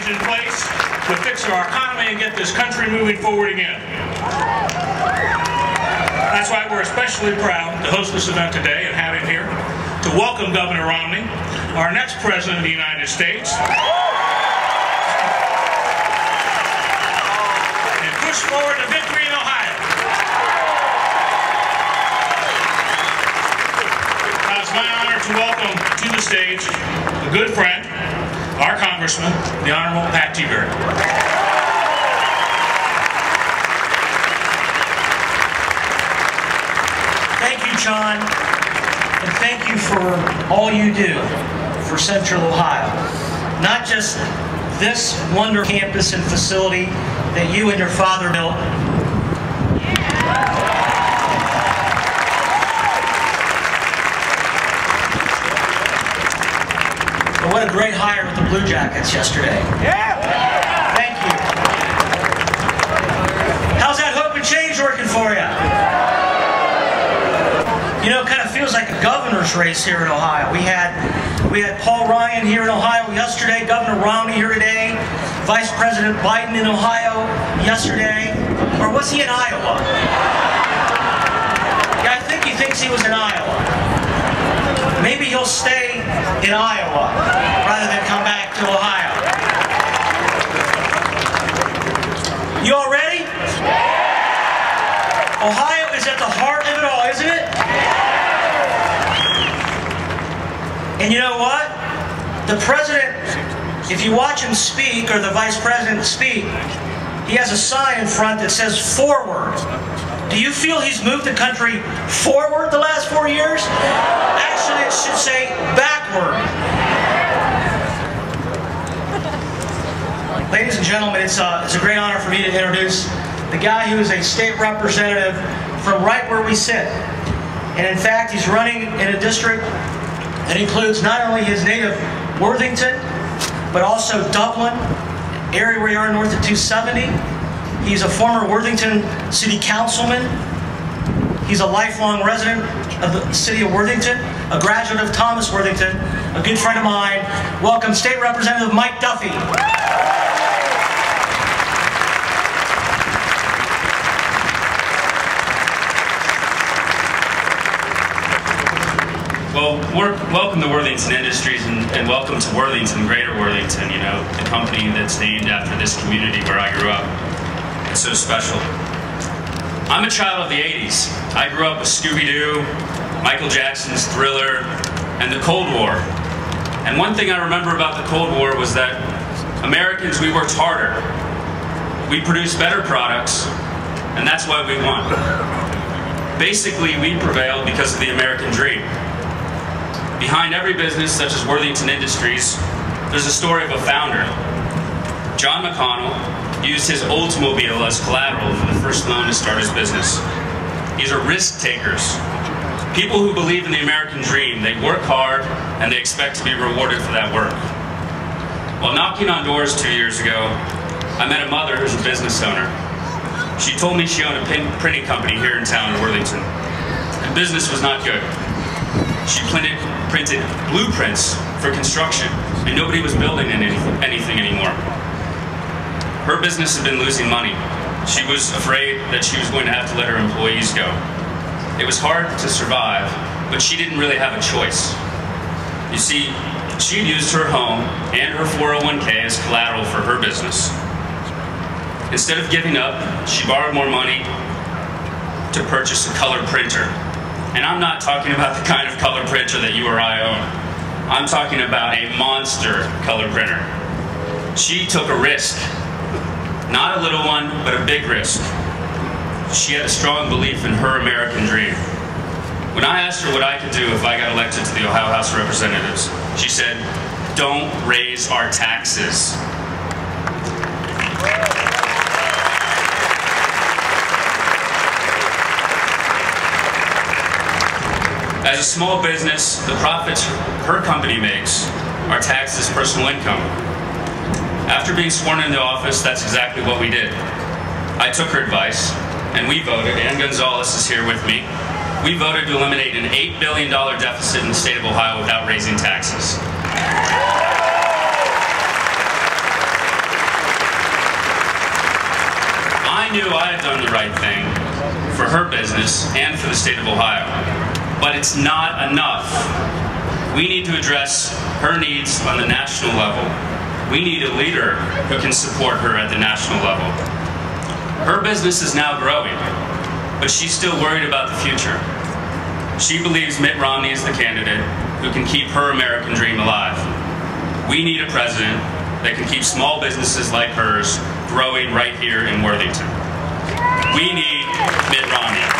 in place to fix our economy and get this country moving forward again. That's why we're especially proud to host this event today and have him here to welcome Governor Romney, our next President of the United States, and push forward to victory in Ohio. Now it's my honor to welcome to the stage a good friend, our Congressman, the Honorable Pat Tiberi. Thank you, John, and thank you for all you do for Central Ohio. Not just this wonderful campus and facility that you and your father built, but what a great hire with the Blue Jackets yesterday. Yeah. Thank you. How's that hope and change working for you? You know, it kind of feels like a governor's race here in Ohio. We had Paul Ryan here in Ohio yesterday, Governor Romney here today, Vice President Biden in Ohio yesterday. Or was he in Iowa? Yeah, I think he thinks he was in Iowa. Maybe he'll stay in Iowa rather than come back to Ohio. You all ready? Ohio is at the heart of it all, isn't it? And you know what? The president, if you watch him speak, or the vice president speak, he has a sign in front that says forward. Do you feel he's moved the country forward the last 4 years? Actually, it should say backward. Ladies and gentlemen, it's a great honor for me to introduce the guy who is a state representative from right where we sit. And in fact, he's running in a district that includes not only his native Worthington, but also Dublin, area where you are north of 270. He's a former Worthington City Councilman. He's a lifelong resident of the city of Worthington, a graduate of Thomas Worthington, a good friend of mine. Welcome, State Representative Mike Duffy. Well, welcome to Worthington Industries and welcome to Worthington, Greater Worthington, you know, the company that's named after this community where I grew up. It's so special. I'm a child of the 80s. I grew up with Scooby-Doo, Michael Jackson's Thriller, and the Cold War. And one thing I remember about the Cold War was that Americans, we worked harder. We produced better products, and that's why we won. Basically, we prevailed because of the American dream. Behind every business, such as Worthington Industries, there's a story of a founder. John McConnell used his Oldsmobile as collateral for the first loan to start his business. These are risk takers. People who believe in the American dream. They work hard and they expect to be rewarded for that work. While knocking on doors 2 years ago, I met a mother who's a business owner. She told me she owned a printing company here in town in Worthington. And business was not good. She printed blueprints for construction, and nobody was building anything anymore. Her business had been losing money. She was afraid that she was going to have to let her employees go. It was hard to survive, but she didn't really have a choice. You see, she had used her home and her 401k as collateral for her business. Instead of giving up, she borrowed more money to purchase a color printer. And I'm not talking about the kind of color printer that you or I own. I'm talking about a monster color printer. She took a risk. Not a little one, but a big risk. She had a strong belief in her American dream. When I asked her what I could do if I got elected to the Ohio House of Representatives, she said, "Don't raise our taxes." As a small business, the profits her company makes are taxed as personal income. After being sworn into office, that's exactly what we did. I took her advice, and we voted, Ann Gonzalez is here with me, we voted to eliminate an $8 billion deficit in the state of Ohio without raising taxes. I knew I had done the right thing for her business and for the state of Ohio. But it's not enough. We need to address her needs on the national level. We need a leader who can support her at the national level. Her business is now growing, but she's still worried about the future. She believes Mitt Romney is the candidate who can keep her American dream alive. We need a president that can keep small businesses like hers growing right here in Worthington. We need Mitt Romney.